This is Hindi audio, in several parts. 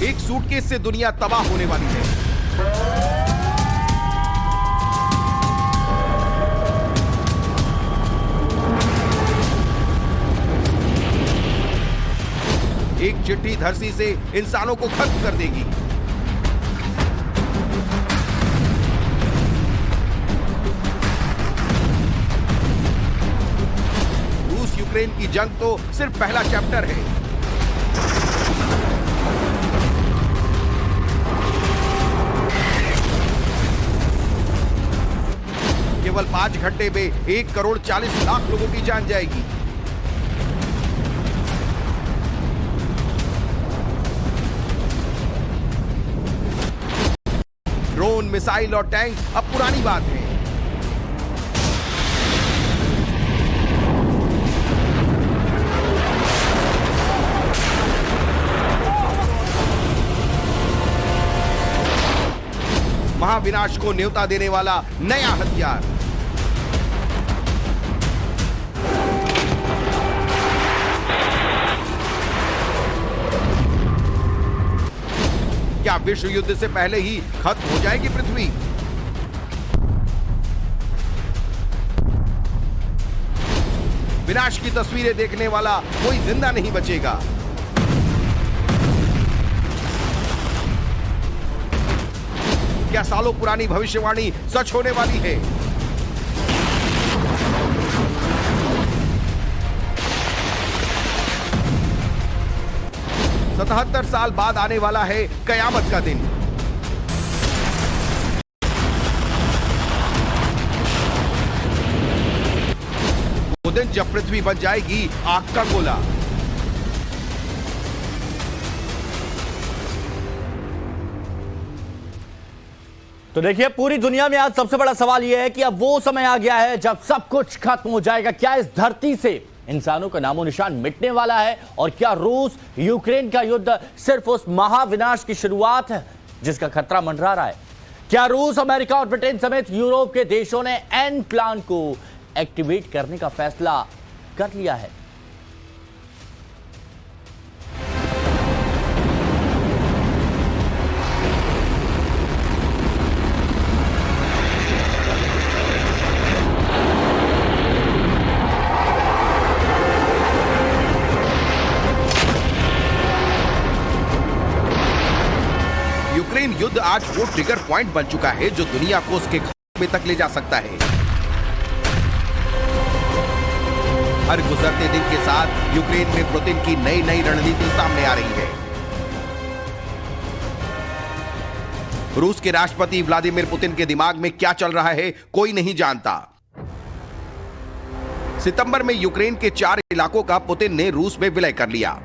एक सूटकेस से दुनिया तबाह होने वाली है। एक चिट्ठी धरती से इंसानों को खत्म कर देगी। रूस यूक्रेन की जंग तो सिर्फ पहला चैप्टर है। केवल 5 घंटे में 1 करोड़ 40 लाख लोगों की जान जाएगी। ड्रोन, मिसाइल और टैंक अब पुरानी बात है। महाविनाश को न्योता देने वाला नया हथियार। क्या विश्व युद्ध से पहले ही खत्म हो जाएगी पृथ्वी? विनाश की तस्वीरें देखने वाला कोई जिंदा नहीं बचेगा। क्या सालों पुरानी भविष्यवाणी सच होने वाली है? सतहत्तर साल बाद आने वाला है कयामत का दिन। वो दिन जब पृथ्वी बन जाएगी आग का गोला। तो देखिए, पूरी दुनिया में आज सबसे बड़ा सवाल यह है कि अब वो समय आ गया है जब सब कुछ खत्म हो जाएगा। क्या इस धरती से इंसानों का नामो निशान मिटने वाला है? और क्या रूस यूक्रेन का युद्ध सिर्फ उस महाविनाश की शुरुआत है जिसका खतरा मंडरा रहा है? क्या रूस, अमेरिका और ब्रिटेन समेत यूरोप के देशों ने एन प्लान को एक्टिवेट करने का फैसला कर लिया है? यूक्रेन युद्ध आज वो ट्रिगर पॉइंट बन चुका है जो दुनिया को उसके खात्मे तक ले जा सकता है। हर गुजरते दिन के साथ यूक्रेन में पुतिन की नई नई रणनीति सामने आ रही है। रूस के राष्ट्रपति व्लादिमीर पुतिन के दिमाग में क्या चल रहा है कोई नहीं जानता। सितंबर में यूक्रेन के 4 इलाकों का पुतिन ने रूस में विलय कर लिया।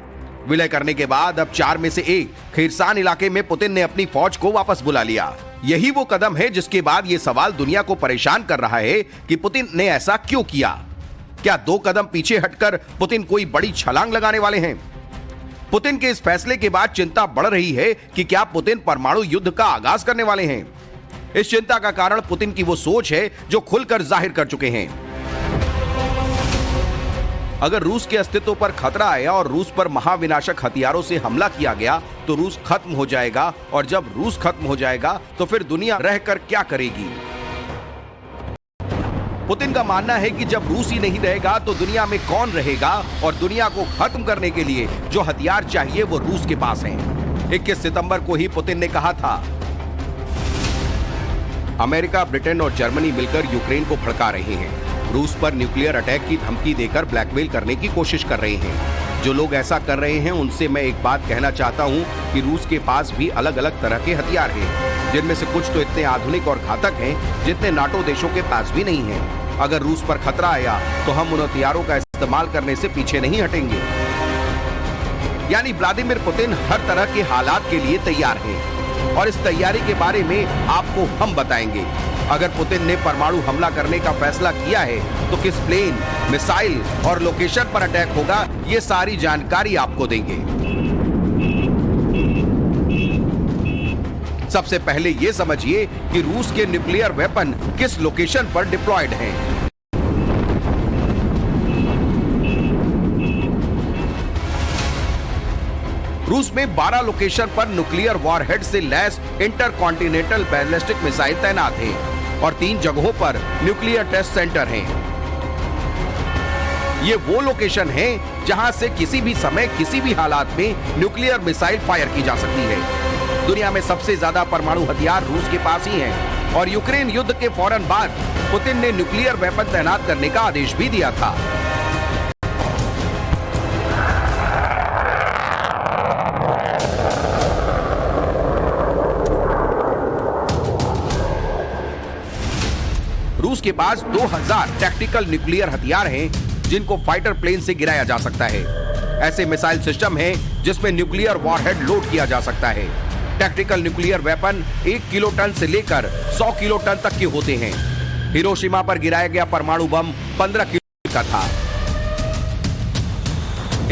विलय करने के बाद अब 4 में से एक खीरसान इलाके में पुतिन ने अपनी फौज को वापस बुला लिया। यही वो कदम है जिसके बाद ये सवाल दुनिया को परेशान कर रहा है कि पुतिन ने ऐसा क्यों किया। क्या 2 कदम पीछे हटकर पुतिन कोई बड़ी छलांग लगाने वाले हैं? पुतिन के इस फैसले के बाद चिंता बढ़ रही है कि क्या पुतिन परमाणु युद्ध का आगाज करने वाले हैं। इस चिंता का कारण पुतिन की वो सोच है जो खुलकर जाहिर कर चुके हैं। अगर रूस के अस्तित्व पर खतरा आया और रूस पर महाविनाशक हथियारों से हमला किया गया तो रूस खत्म हो जाएगा, और जब रूस खत्म हो जाएगा तो फिर दुनिया रहकर क्या करेगी? पुतिन का मानना है कि जब रूस ही नहीं रहेगा तो दुनिया में कौन रहेगा, और दुनिया को खत्म करने के लिए जो हथियार चाहिए वो रूस के पास हैं। 21 सितंबर को ही पुतिन ने कहा था, अमेरिका, ब्रिटेन और जर्मनी मिलकर यूक्रेन को भड़का रहे हैं। रूस पर न्यूक्लियर अटैक की धमकी देकर ब्लैकमेल करने की कोशिश कर रहे हैं। जो लोग ऐसा कर रहे हैं उनसे मैं एक बात कहना चाहता हूं कि रूस के पास भी अलग अलग तरह के हथियार हैं, जिनमें से कुछ तो इतने आधुनिक और घातक हैं जितने नाटो देशों के पास भी नहीं हैं। अगर रूस पर खतरा आया तो हम उन हथियारों का इस्तेमाल करने से पीछे नहीं हटेंगे। यानी व्लादिमीर पुतिन हर तरह के हालात के लिए तैयार हैं, और इस तैयारी के बारे में आपको हम बताएंगे। अगर पुतिन ने परमाणु हमला करने का फैसला किया है तो किस प्लेन, मिसाइल और लोकेशन पर अटैक होगा, ये सारी जानकारी आपको देंगे। सबसे पहले ये समझिए कि रूस के न्यूक्लियर वेपन किस लोकेशन पर डिप्लॉयड हैं। रूस में 12 लोकेशन पर न्यूक्लियर वॉरहेड से लैस इंटरकॉन्टिनेंटल बैलिस्टिक मिसाइल तैनात हैं और 3 जगहों पर न्यूक्लियर टेस्ट सेंटर हैं। ये वो लोकेशन हैं जहां से किसी भी समय किसी भी हालात में न्यूक्लियर मिसाइल फायर की जा सकती है। दुनिया में सबसे ज्यादा परमाणु हथियार रूस के पास ही हैं और यूक्रेन युद्ध के फौरन बाद पुतिन ने न्यूक्लियर वेपन तैनात करने का आदेश भी दिया था। रूस के पास 2000 टैक्टिकल न्यूक्लियर हथियार हैं जिनको फाइटर प्लेन से गिराया जा सकता है। ऐसे मिसाइल सिस्टम हैं जिसमें न्यूक्लियर वॉरहेड लोड किया जा सकता है। Tactical nuclear weapon 1 kiloton से लेकर 100 किलो टन तक के होते हैं। हिरोशिमा पर गिराया गया परमाणु बम 15 किलो का था।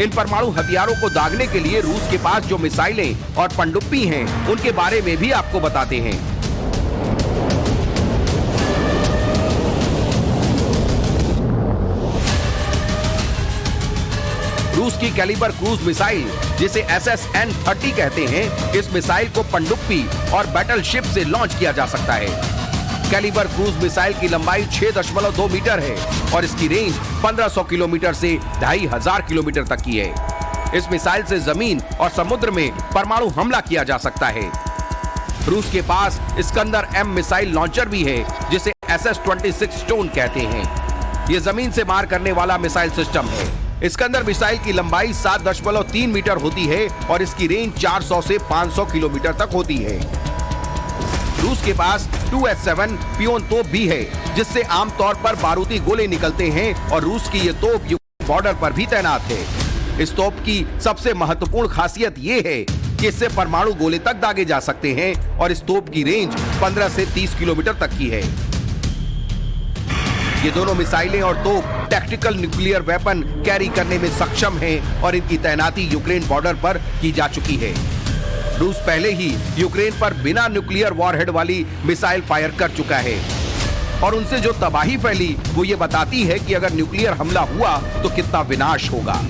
इन परमाणु हथियारों को दागने के लिए रूस के पास जो मिसाइलें और पनडुब्बी हैं उनके बारे में भी आपको बताते हैं। रूस की कैलिबर क्रूज मिसाइल जिसे SSN-30 कहते हैं, इस मिसाइल को पनडुब्बी और बैटलशिप से लॉन्च किया जा सकता है। कैलिबर क्रूज मिसाइल की लंबाई 6.2 मीटर है और इसकी रेंज 1500 किलोमीटर से 2500 किलोमीटर तक की है। इस मिसाइल से जमीन और समुद्र में परमाणु हमला किया जा सकता है। रूस के पास इस्कंदर M मिसाइल लॉन्चर भी है जिसे SS-26 स्टोन कहते हैं। ये जमीन से मार करने वाला मिसाइल सिस्टम है। इस्कंदर मिसाइल की लंबाई 7.3 मीटर होती है और इसकी रेंज 400 से 500 किलोमीटर तक होती है। रूस के पास 2H-7 पियोन तोप भी है जिससे आमतौर पर बारूदी गोले निकलते हैं और रूस की ये तोप यूक्रेन बॉर्डर पर भी तैनात है। इस तोप की सबसे महत्वपूर्ण खासियत ये है कि इससे परमाणु गोले तक दागे जा सकते हैं और इस तोप की रेंज 15 से 30 किलोमीटर तक की है। ये दोनों मिसाइलें और तोप टैक्टिकल न्यूक्लियर वेपन कैरी करने में सक्षम हैं और इनकी तैनाती यूक्रेन बॉर्डर पर की जा चुकी है। रूस पहले ही यूक्रेन पर बिना न्यूक्लियर वॉरहेड वाली मिसाइल फायर कर चुका है और उनसे जो तबाही फैली वो ये बताती है कि अगर न्यूक्लियर हमला हुआ तो कितना विनाश होगा।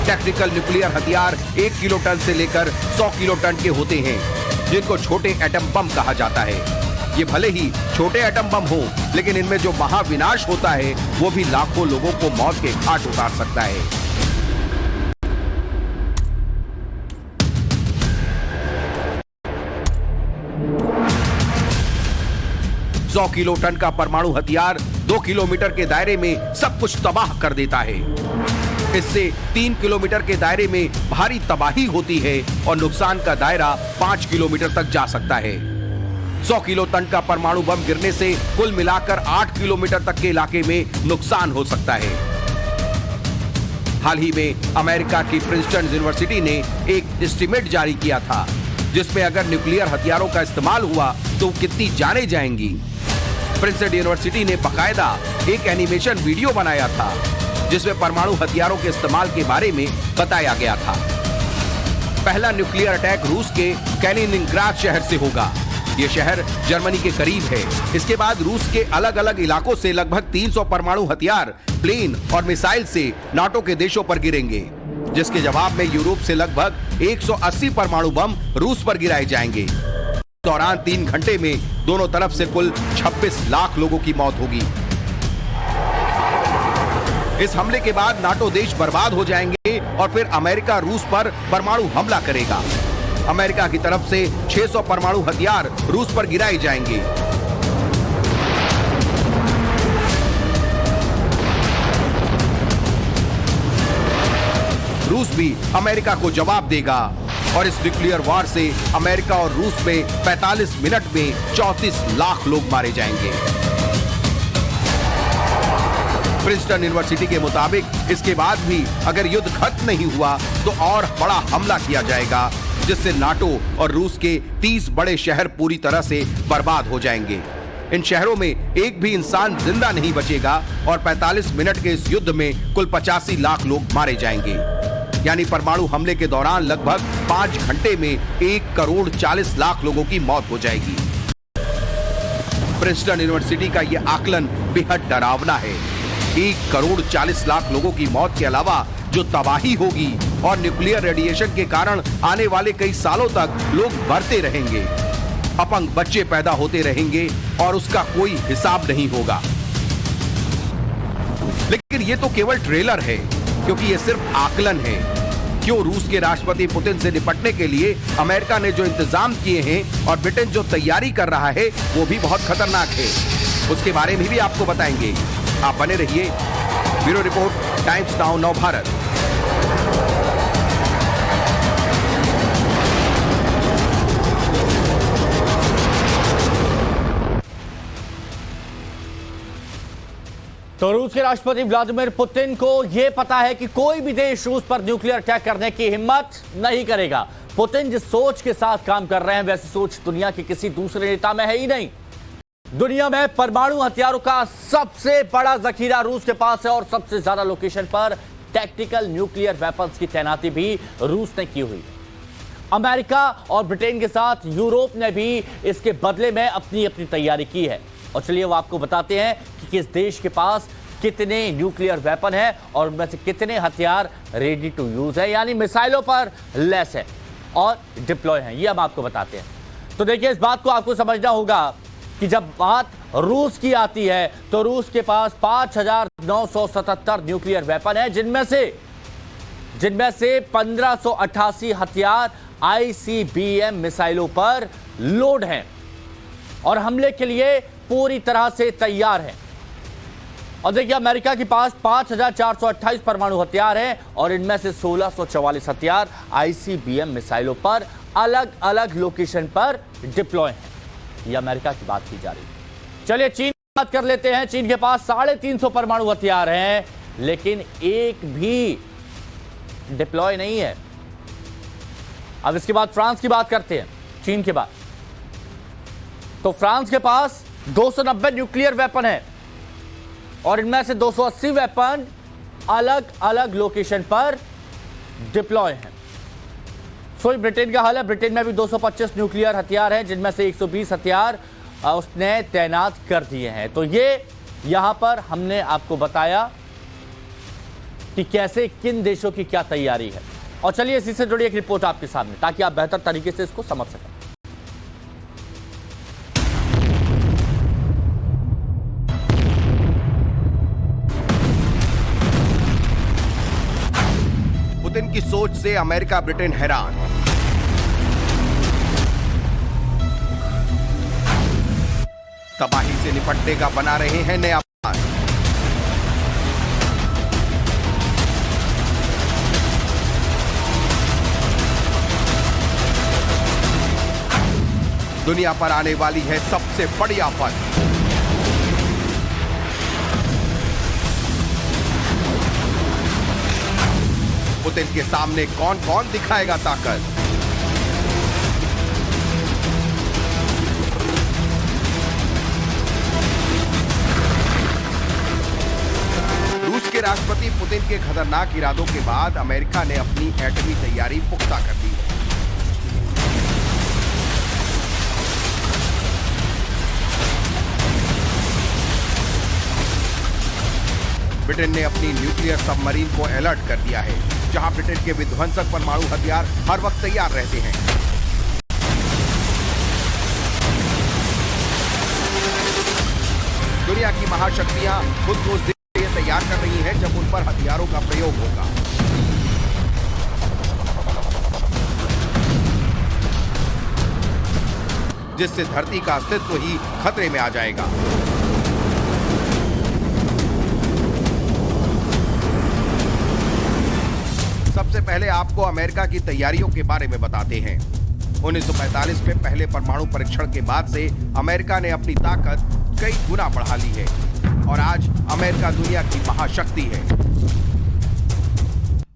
टैक्टिकल न्यूक्लियर हथियार 1 किलो टन से लेकर 100 किलो टन के होते हैं जिनको छोटे एटम बम कहा जाता है। ये भले ही छोटे एटम बम हो लेकिन इनमें जो महाविनाश होता है वो भी लाखों लोगों को मौत के घाट उतार सकता है। सौ किलो टन का परमाणु हथियार 2 किलोमीटर के दायरे में सब कुछ तबाह कर देता है। इससे 3 किलोमीटर के दायरे में भारी तबाही होती है और नुकसान का दायरा 5 किलोमीटर तक जा सकता है। 100 किलो टन का परमाणु बम गिरने से कुल मिलाकर 8 किलोमीटर तक के इलाके में नुकसान हो सकता है। हाल ही में अमेरिका की प्रिंसटन यूनिवर्सिटी ने एक एस्टीमेट जारी किया था जिसमें अगर न्यूक्लियर हथियारों का इस्तेमाल हुआ तो कितनी जानें जाएंगी। प्रिंसटन यूनिवर्सिटी ने बाकायदा एक एनिमेशन वीडियो बनाया था जिसमें परमाणु हथियारों के इस्तेमाल के बारे में बताया गया था। पहला न्यूक्लियर अटैक रूस के कैलिनिंग्राड शहर से होगा। यह शहर जर्मनी के करीब है। इसके बाद रूस के अलग अलग इलाकों से लगभग 300 परमाणु हथियार प्लेन और मिसाइल से नाटो के देशों पर गिरेंगे, जिसके जवाब में यूरोप से लगभग 180 परमाणु बम रूस पर गिराए जाएंगे। दौरान 3 घंटे में दोनों तरफ से कुल 26 लाख लोगों की मौत होगी। इस हमले के बाद नाटो देश बर्बाद हो जाएंगे और फिर अमेरिका रूस पर परमाणु हमला करेगा। अमेरिका की तरफ से 600 परमाणु हथियार रूस पर गिराए जाएंगे। रूस भी अमेरिका को जवाब देगा और इस न्यूक्लियर वॉर से अमेरिका और रूस में 45 मिनट में 34 लाख लोग मारे जाएंगे। प्रिंसटन यूनिवर्सिटी के मुताबिक इसके बाद भी अगर युद्ध खत्म नहीं हुआ तो और बड़ा हमला किया जाएगा जिससे नाटो और रूस के 30 बड़े शहर पूरी तरह से बर्बाद हो जाएंगे। इन शहरों में एक भी इंसान जिंदा नहीं बचेगा और 45 मिनट के इस युद्ध में कुल 85 लाख लोग मारे जाएंगे। यानी परमाणु हमले के दौरान लगभग 5 घंटे में 1 करोड़ 40 लाख लोगों की मौत हो जाएगी। प्रिंसटन यूनिवर्सिटी का यह आकलन बेहद डरावना है। 1,40,00,000 लोगों की मौत के अलावा जो तबाही होगी और न्यूक्लियर रेडिएशन के कारण आने वाले कई सालों तक लोग मरते रहेंगे, अपंग बच्चे पैदा होते रहेंगे और उसका कोई हिसाब नहीं होगा। लेकिन ये तो केवल ट्रेलर है, क्योंकि ये सिर्फ आकलन है। क्यों रूस के राष्ट्रपति पुतिन से निपटने के लिए अमेरिका ने जो इंतजाम किए हैं और ब्रिटेन जो तैयारी कर रहा है वो भी बहुत खतरनाक है। उसके बारे में भी आपको बताएंगे। आप बने रहिए। ब्यूरो रिपोर्ट, टाइम्स नाउ नव भारत। तो रूस के राष्ट्रपति व्लादिमीर पुतिन को यह पता है कि कोई भी देश रूस पर न्यूक्लियर अटैक करने की हिम्मत नहीं करेगा। पुतिन जिस सोच के साथ काम कर रहे हैं वैसी सोच दुनिया के किसी दूसरे नेता में है ही नहीं। दुनिया में परमाणु हथियारों का सबसे बड़ा जखीरा रूस के पास है और सबसे ज्यादा लोकेशन पर टैक्टिकल न्यूक्लियर वेपन्स की तैनाती भी रूस ने की हुई। अमेरिका और ब्रिटेन के साथ यूरोप ने भी इसके बदले में अपनी अपनी तैयारी की है। और चलिए वो आपको बताते हैं कि किस देश के पास कितने न्यूक्लियर वेपन है और उनमें से कितने हथियार रेडी टू यूज है, यानी मिसाइलों पर लेस है और डिप्लॉय है। ये हम आपको बताते हैं। तो देखिए, इस बात को आपको समझना होगा कि जब बात रूस की आती है तो रूस के पास 5,977 न्यूक्लियर वेपन है, जिनमें से 1,588 हथियार ICBM मिसाइलों पर लोड हैं और हमले के लिए पूरी तरह से तैयार है। और देखिए, अमेरिका के पास 5,428 परमाणु हथियार हैं और इनमें से 1,644 हथियार ICBM मिसाइलों पर अलग अलग लोकेशन पर डिप्लॉय हैं। यह अमेरिका की बात की जा रही है। चलिए चीन की बात कर लेते हैं। चीन के पास 350 परमाणु हथियार हैं, लेकिन एक भी डिप्लॉय नहीं है। अब इसके बाद फ्रांस की बात करते हैं। चीन के बाद तो फ्रांस के पास 290 न्यूक्लियर वेपन है और इनमें से 280 वेपन अलग अलग लोकेशन पर डिप्लॉय हैं। सोई ब्रिटेन का हाल है। ब्रिटेन में भी 225 न्यूक्लियर हथियार हैं, जिनमें से 120 हथियार उसने तैनात कर दिए हैं। तो ये यहां पर हमने आपको बताया कि कैसे किन देशों की क्या तैयारी है। और चलिए इसी से जुड़ी एक रिपोर्ट आपके सामने, ताकि आप बेहतर तरीके से इसको समझ सकें। पुतिन की सोच से अमेरिका ब्रिटेन हैरान। तबाही से निपटने का बना रहे हैं नया प्लान। दुनिया पर आने वाली है सबसे बड़ी आफत। पुतिन के सामने कौन कौन दिखाएगा ताकत। रूस के राष्ट्रपति पुतिन के खतरनाक इरादों के बाद अमेरिका ने अपनी एटमी तैयारी पुख्ता कर दी है। ब्रिटेन ने अपनी न्यूक्लियर सबमरीन को अलर्ट कर दिया है, जहां ब्रिटेन के विध्वंसक परमाणु हथियार हर वक्त तैयार रहते हैं। दुनिया की महाशक्तियां खुद को उस दिन के लिए तैयार कर रही हैं जब उन पर हथियारों का प्रयोग होगा। जिससे धरती का अस्तित्व ही खतरे में आ जाएगा। सबसे पहले आपको अमेरिका की तैयारियों के बारे में बताते हैं। 1945 में पहले परमाणु परीक्षण के बाद से अमेरिका ने अपनी ताकत कई गुना बढ़ा ली है और आज अमेरिका दुनिया की महाशक्ति है।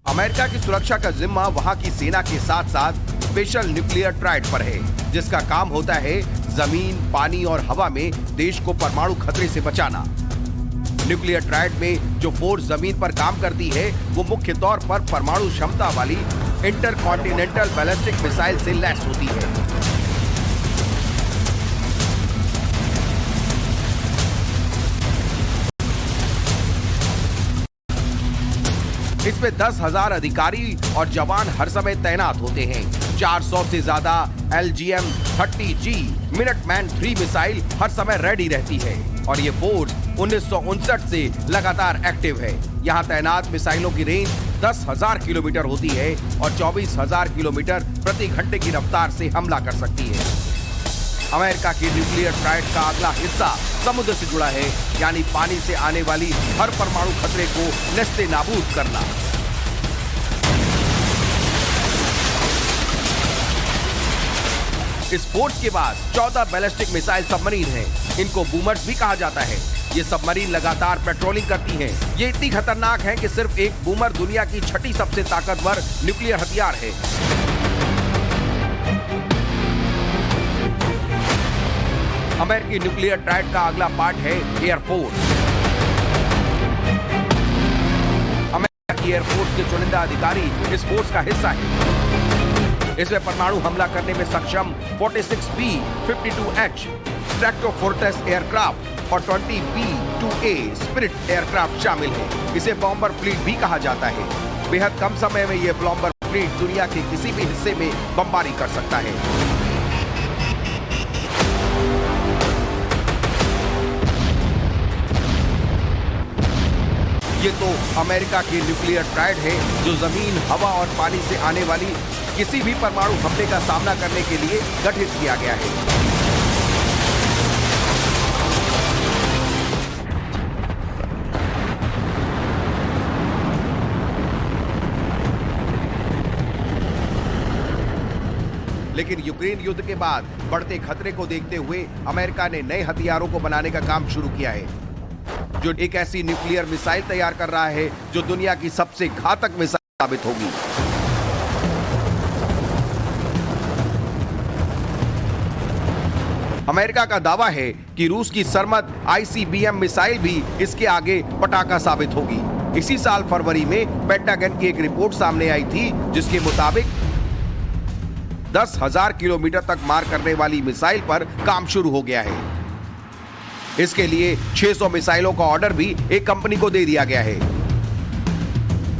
अमेरिका की सुरक्षा का जिम्मा वहां की सेना के साथ साथ स्पेशल न्यूक्लियर ट्राइड पर है, जिसका काम होता है जमीन, पानी और हवा में देश को परमाणु खतरे से बचाना। न्यूक्लियर ट्राइड में जो फोर्स जमीन पर काम करती है वो मुख्य तौर पर परमाणु क्षमता वाली इंटरकॉन्टिनेंटल बैलिस्टिक मिसाइल से लैस होती है। इसमें 10,000 अधिकारी और जवान हर समय तैनात होते हैं। 400 से ज्यादा LGM-30G मिनटमैन 3 मिसाइल हर समय रेडी रहती है और ये फोर्स 1959 से लगातार एक्टिव है। यहाँ तैनात मिसाइलों की रेंज 10,000 किलोमीटर होती है और 24,000 किलोमीटर प्रति घंटे की रफ्तार से हमला कर सकती है। अमेरिका की न्यूक्लियर ट्रायड का अगला हिस्सा समुद्र से जुड़ा है, यानी पानी से आने वाली हर परमाणु खतरे को नस्ते नाबूद करना। इस फोर्स के बाद 14 बैलिस्टिक मिसाइल सबमरीन हैं। इनको बूमर्स भी कहा जाता है। ये सबमरीन लगातार पेट्रोलिंग करती हैं। ये इतनी खतरनाक हैं कि सिर्फ एक बूमर दुनिया की 6ठी सबसे ताकतवर न्यूक्लियर हथियार है। अमेरिकी न्यूक्लियर ट्रायड का अगला पार्ट है एयरफोर्स। अमेरिका की एयरफोर्स के चुनिंदा अधिकारी इस फोर्स का हिस्सा है। इसमें परमाणु हमला करने में सक्षम 46B, 52H स्ट्रैटोफोर्ट्रेस एयरक्राफ्ट और 20B-2A स्पिरिट एयरक्राफ्ट शामिल है। इसे बॉम्बर फ्लीट भी कहा जाता है। बेहद कम समय में यह बॉम्बर फ्लीट दुनिया के किसी भी हिस्से में बमबारी कर सकता है। ये तो अमेरिका की न्यूक्लियर ट्रायड है, जो जमीन, हवा और पानी से आने वाली किसी भी परमाणु हमले का सामना करने के लिए गठित किया गया है। लेकिन यूक्रेन युद्ध के बाद बढ़ते खतरे को देखते हुए अमेरिका ने नए हथियारों को बनाने का काम शुरू किया है, जो एक ऐसी न्यूक्लियर मिसाइल तैयार कर रहा है जो दुनिया की सबसे घातक मिसाइल साबित होगी। अमेरिका का दावा है कि रूस की सरमद ICBM मिसाइल भी इसके आगे पटाखा साबित होगी। इसी साल फरवरी में पेंटागन की एक रिपोर्ट सामने आई थी, जिसके मुताबिक 10,000 किलोमीटर तक मार करने वाली मिसाइल पर काम शुरू हो गया है। इसके लिए 600 मिसाइलों का ऑर्डर भी एक कंपनी को दे दिया गया है।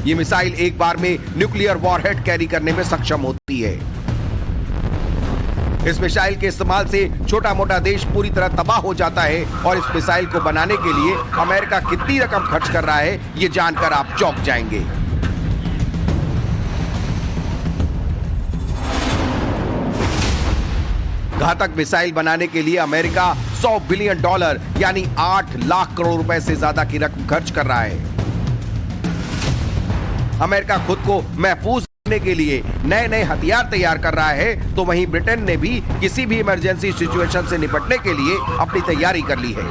यह मिसाइल एक बार में न्यूक्लियर वॉरहेड कैरी करने में सक्षम होती है। इस मिसाइल के इस्तेमाल से छोटा मोटा देश पूरी तरह तबाह हो जाता है और इस मिसाइल को बनाने के लिए अमेरिका कितनी रकम खर्च कर रहा है, ये जानकर आप चौंक जाएंगे। घातक मिसाइल बनाने के लिए अमेरिका $100 बिलियन यानी 8 लाख करोड़ रुपए से ज्यादा की रकम खर्च कर रहा है। अमेरिका खुद को महफूज करने के लिए नए नए हथियार तैयार कर रहा है, तो वहीं ब्रिटेन ने भी किसी भी इमरजेंसी सिचुएशन से निपटने के लिए अपनी तैयारी कर ली है।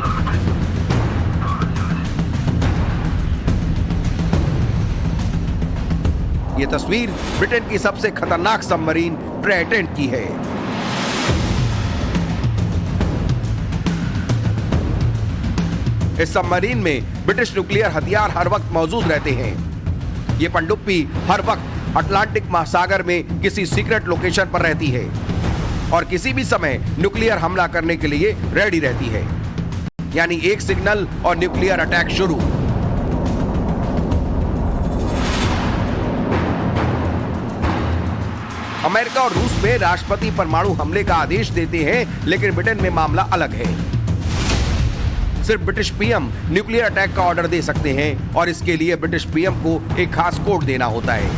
यह तस्वीर ब्रिटेन की सबसे खतरनाक सबमरीन ट्राइडेंट की है। इस सबमरीन में ब्रिटिश न्यूक्लियर हथियार हर वक्त मौजूद रहते हैं। ये पनडुब्बी हर वक्त अटलांटिक महासागर में किसी सीक्रेट लोकेशन पर रहती है और किसी भी समय न्यूक्लियर हमला करने के लिए रेडी रहती है, यानी एक सिग्नल और न्यूक्लियर अटैक शुरू। अमेरिका और रूस में राष्ट्रपति परमाणु हमले का आदेश देते हैं, लेकिन ब्रिटेन में मामला अलग है। सिर्फ ब्रिटिश पीएम न्यूक्लियर अटैक का ऑर्डर दे सकते हैं और इसके लिए ब्रिटिश पीएम को एक खास कोड देना होता है।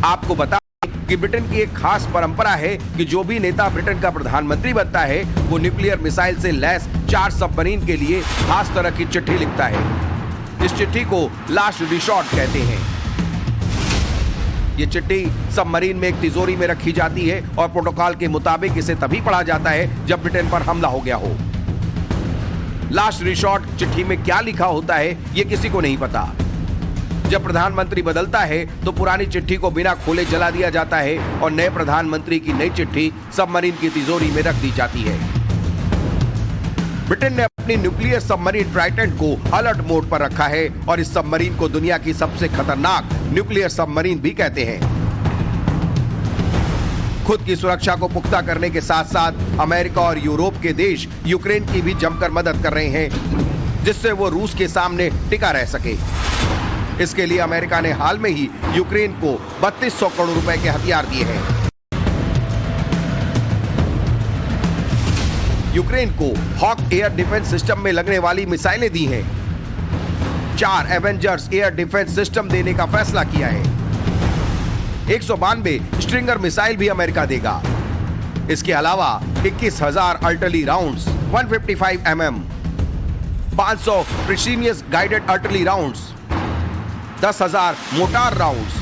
आपको बता दें कि ब्रिटेन की एक खास परंपरा है कि जो भी नेता ब्रिटेन का प्रधानमंत्री बनता है, वो न्यूक्लियर मिसाइल से लैस 4 सबमरीन के लिए खास तरह की चिट्ठी लिखता है। इस चिट्ठी को लास्ट रिसॉर्ट कहते हैं। ये चिट्ठी सबमरीन में एक तिजोरी में रखी जाती है और प्रोटोकॉल के मुताबिक इसे तभी पढ़ा जाता है जब ब्रिटेन पर हमला हो गया हो। लास्ट रिसॉर्ट चिट्ठी में क्या लिखा होता है, ये किसी को नहीं पता। जब प्रधानमंत्री बदलता है तो पुरानी चिट्ठी को बिना खोले जला दिया जाता है और नए प्रधानमंत्री की नई चिट्ठी सबमरीन की तिजोरी में रख दी जाती है। ब्रिटेन ने अपनी न्यूक्लियर सबमरीन ट्राइडेंट को अलर्ट मोड पर रखा है और इस सबमरीन को दुनिया की सबसे खतरनाक न्यूक्लियर सबमरीन भी कहते हैं। खुद की सुरक्षा को पुख्ता करने के साथ साथ अमेरिका और यूरोप के देश यूक्रेन की भी जमकर मदद कर रहे हैं, जिससे वो रूस के सामने टिका रह सके। इसके लिए अमेरिका ने हाल में ही यूक्रेन को 3200 करोड़ रुपए के हथियार दिए हैं। यूक्रेन को हॉक एयर डिफेंस सिस्टम में लगने वाली मिसाइलें दी हैं। 4 एवेंजर्स एयर डिफेंस सिस्टम देने का फैसला किया है। 192 स्ट्रिंगर मिसाइल भी अमेरिका देगा। इसके अलावा 21,000 artillery rounds, 155 mm, 500 precision guided artillery rounds, 10,000 mortar rounds,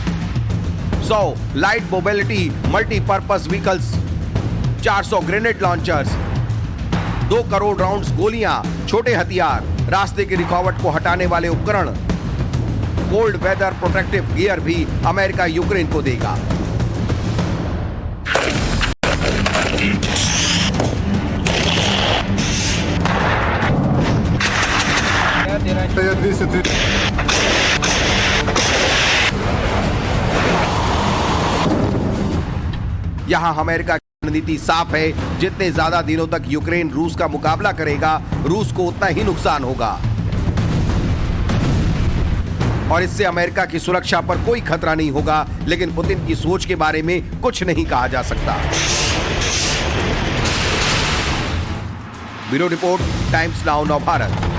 100 light mobility multipurpose vehicles, 400 grenade launchers, 2 crore rounds गोलियां, छोटे हथियार, रास्ते की रुकावट को हटाने वाले उपकरण, कोल्ड वेदर प्रोटेक्टिव गियर भी अमेरिका यूक्रेन को देगा। यहां अमेरिका की रणनीति साफ है, जितने ज्यादा दिनों तक यूक्रेन रूस का मुकाबला करेगा, रूस को उतना ही नुकसान होगा और इससे अमेरिका की सुरक्षा पर कोई खतरा नहीं होगा। लेकिन पुतिन की सोच के बारे में कुछ नहीं कहा जा सकता। ब्यूरो रिपोर्ट, टाइम्स नाउ नव भारत।